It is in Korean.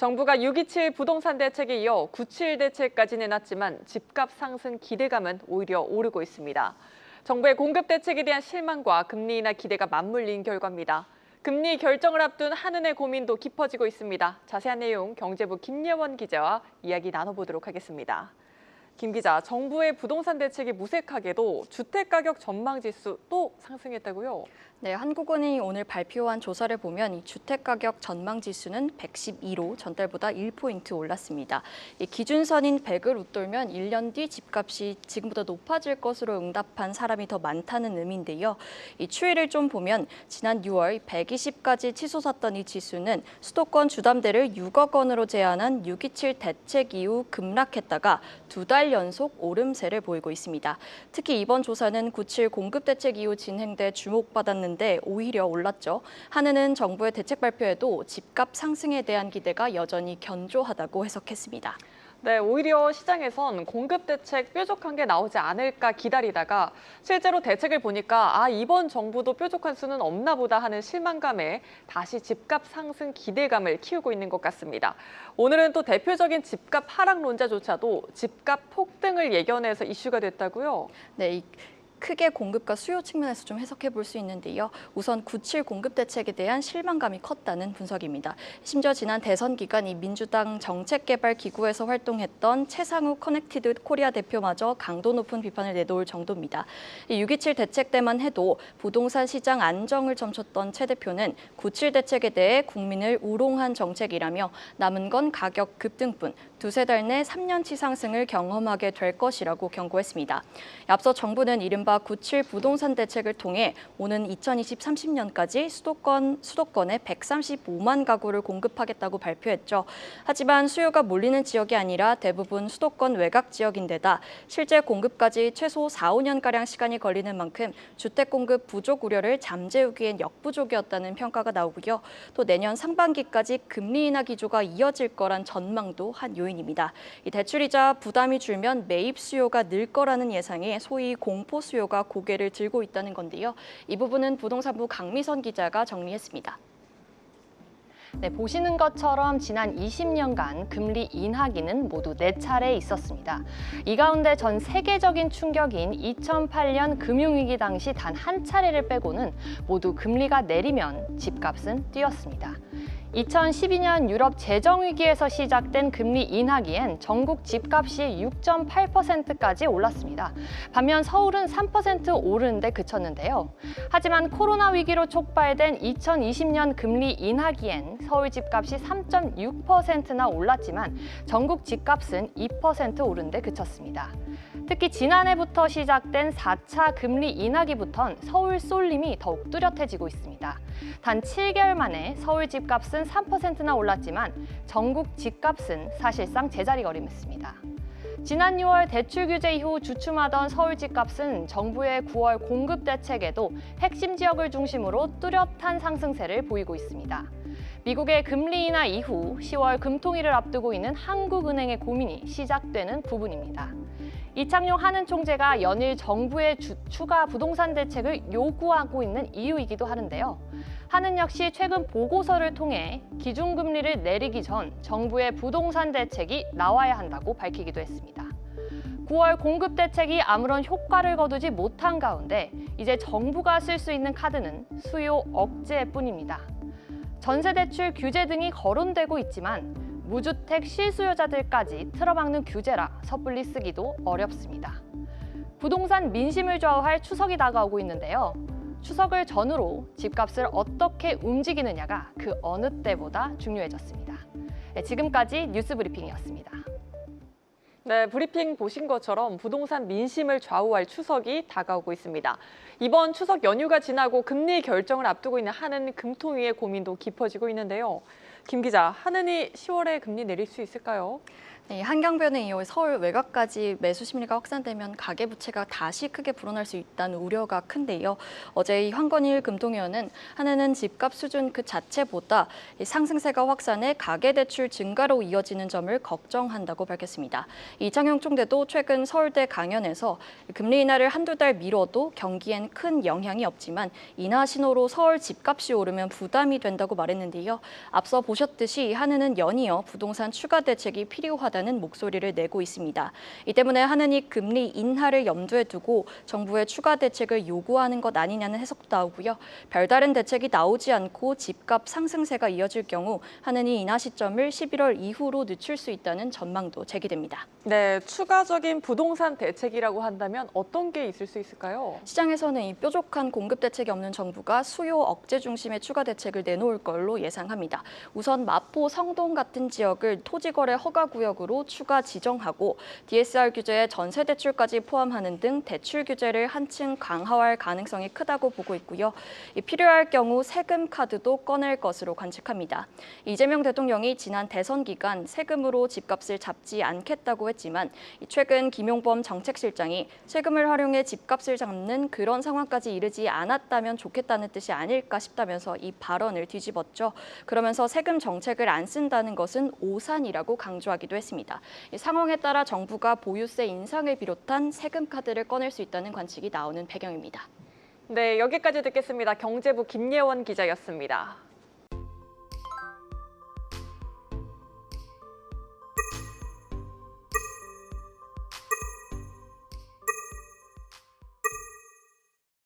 정부가 6.27 부동산 대책에 이어 9.7 대책까지 내놨지만 집값 상승 기대감은 오히려 오르고 있습니다. 정부의 공급 대책에 대한 실망과 금리 인하 기대가 맞물린 결과입니다. 금리 결정을 앞둔 한은의 고민도 깊어지고 있습니다. 자세한 내용 경제부 김예원 기자와 이야기 나눠보도록 하겠습니다. 김 기자, 정부의 부동산 대책이 무색하게도 주택가격 전망지수 또 상승했다고요? 네, 한국은행이 오늘 발표한 조사를 보면 이 주택가격 전망지수는 112로 전달보다 1포인트 올랐습니다. 이 기준선인 100을 웃돌면 1년 뒤 집값이 지금보다 높아질 것으로 응답한 사람이 더 많다는 의미인데요. 이 추이를 좀 보면 지난 6월 120까지 치솟았던 이 지수는 수도권 주담대를 6억 원으로 제한한 6.27 대책 이후 급락했다가 2달 연속 오름세를 보이고 있습니다. 특히 이번 조사는 9.7 공급 대책 이후 진행돼 주목받았는데 오히려 올랐죠. 한은은 정부의 대책 발표에도 집값 상승에 대한 기대가 여전히 견조하다고 해석했습니다. 네, 오히려 시장에선 공급 대책 뾰족한 게 나오지 않을까 기다리다가 실제로 대책을 보니까 이번 정부도 뾰족한 수는 없나 보다 하는 실망감에 다시 집값 상승 기대감을 키우고 있는 것 같습니다. 오늘은 또 대표적인 집값 하락론자조차도 집값 폭등을 예견해서 이슈가 됐다고요? 네, 크게 공급과 수요 측면에서 좀 해석해 볼 수 있는데요. 우선 9.7 공급 대책에 대한 실망감이 컸다는 분석입니다. 심지어 지난 대선 기간 이 민주당 정책개발기구에서 활동했던 최상욱 커넥티드 코리아 대표마저 강도 높은 비판을 내놓을 정도입니다. 6.27 대책 때만 해도 부동산 시장 안정을 점쳤던 최 대표는 9.7 대책에 대해 국민을 우롱한 정책이라며 남은 건 가격 급등뿐 두세 달 내 3년치 상승을 경험하게 될 것이라고 경고했습니다. 앞서 정부는 이른바 9.7 부동산 대책을 통해 오는 2030년까지 수도권에 135만 가구를 공급하겠다고 발표했죠. 하지만 수요가 몰리는 지역이 아니라 대부분 수도권 외곽 지역인데다 실제 공급까지 최소 4, 5년가량 시간이 걸리는 만큼 주택 공급 부족 우려를 잠재우기엔 역부족이었다는 평가가 나오고요. 또 내년 상반기까지 금리 인하 기조가 이어질 거란 전망도 한 요인입니다. 이 대출이자 부담이 줄면 매입 수요가 늘 거라는 예상에 소위 공포 수요가 고개를 들고 있다는 건데요. 이 부분은 부동산부 강미선 기자가 정리했습니다. 네, 보시는 것처럼 지난 20년간 금리 인하기는 모두 4차례 있었습니다. 이 가운데 전 세계적인 충격인 2008년 금융위기 당시 단 한 차례를 빼고는 모두 금리가 내리면 집값은 뛰었습니다. 2012년 유럽 재정위기에서 시작된 금리 인하기엔 전국 집값이 6.8%까지 올랐습니다. 반면 서울은 3% 오르는 데 그쳤는데요. 하지만 코로나 위기로 촉발된 2020년 금리 인하기엔 서울 집값이 3.6%나 올랐지만 전국 집값은 2% 오른 데 그쳤습니다. 특히 지난해부터 시작된 4차 금리 인하기부턴 서울 쏠림이 더욱 뚜렷해지고 있습니다. 단 7개월 만에 서울 집값은 3%나 올랐지만 전국 집값은 사실상 제자리걸음했습니다. 지난 6월 대출 규제 이후 주춤하던 서울 집값은 정부의 9월 공급 대책에도 핵심 지역을 중심으로 뚜렷한 상승세를 보이고 있습니다. 미국의 금리 인하 이후 10월 금통위를 앞두고 있는 한국은행의 고민이 시작되는 부분입니다. 이창용 한은 총재가 연일 정부의 추가 부동산 대책을 요구하고 있는 이유이기도 하는데요. 한은 역시 최근 보고서를 통해 기준금리를 내리기 전 정부의 부동산 대책이 나와야 한다고 밝히기도 했습니다. 9월 공급 대책이 아무런 효과를 거두지 못한 가운데 이제 정부가 쓸 수 있는 카드는 수요 억제뿐입니다. 전세대출 규제 등이 거론되고 있지만 무주택 실수요자들까지 틀어막는 규제라 섣불리 쓰기도 어렵습니다. 부동산 민심을 좌우할 추석이 다가오고 있는데요. 추석을 전후로 집값을 어떻게 움직이느냐가 그 어느 때보다 중요해졌습니다. 네, 지금까지 뉴스 브리핑이었습니다. 네, 브리핑 보신 것처럼 부동산 민심을 좌우할 추석이 다가오고 있습니다. 이번 추석 연휴가 지나고 금리 결정을 앞두고 있는 한은 금통위의 고민도 깊어지고 있는데요. 김 기자, 한은이 10월에 금리 내릴 수 있을까요? 네, 한강변에 이어 서울 외곽까지 매수 심리가 확산되면 가계부채가 다시 크게 불어날 수 있다는 우려가 큰데요. 어제 황건일 금통위원은 한은은 집값 수준 그 자체보다 상승세가 확산해 가계대출 증가로 이어지는 점을 걱정한다고 밝혔습니다. 이창용 총재도 최근 서울대 강연에서 금리 인하를 한두 달 미뤄도 경기엔 큰 영향이 없지만 인하 신호로 서울 집값이 오르면 부담이 된다고 말했는데요. 앞서 보셨듯이 한은은 연이어 부동산 추가 대책이 필요하다는 목소리를 내고 있습니다. 이 때문에 한은이 금리 인하를 염두에 두고 정부의 추가 대책을 요구하는 것 아니냐는 해석도 나오고요. 별다른 대책이 나오지 않고 집값 상승세가 이어질 경우 한은이 인하 시점을 11월 이후로 늦출 수 있다는 전망도 제기됩니다. 네, 추가적인 부동산 대책이라고 한다면 어떤 게 있을 수 있을까요? 시장에서는 이 뾰족한 공급 대책이 없는 정부가 수요 억제 중심의 추가 대책을 내놓을 걸로 예상합니다. 우선 마포, 성동 같은 지역을 토지거래 허가 구역으로 추가 지정하고 DSR 규제에 전세 대출까지 포함하는 등 대출 규제를 한층 강화할 가능성이 크다고 보고 있고요. 필요할 경우 세금 카드도 꺼낼 것으로 관측합니다. 이재명 대통령이 지난 대선 기간 세금으로 집값을 잡지 않겠다고 했지만 최근 김용범 정책실장이 세금을 활용해 집값을 잡는 그런 상황까지 이르지 않았다면 좋겠다는 뜻이 아닐까 싶다면서 이 발언을 뒤집었죠. 그러면서 세금 정책을 안 쓴다는 것은 오산이라고 강조하기도 했습니다. 이 상황에 따라 정부가 보유세 인상을 비롯한 세금 카드를 꺼낼 수 있다는 관측이 나오는 배경입니다. 네, 여기까지 듣겠습니다. 경제부 김예원 기자였습니다.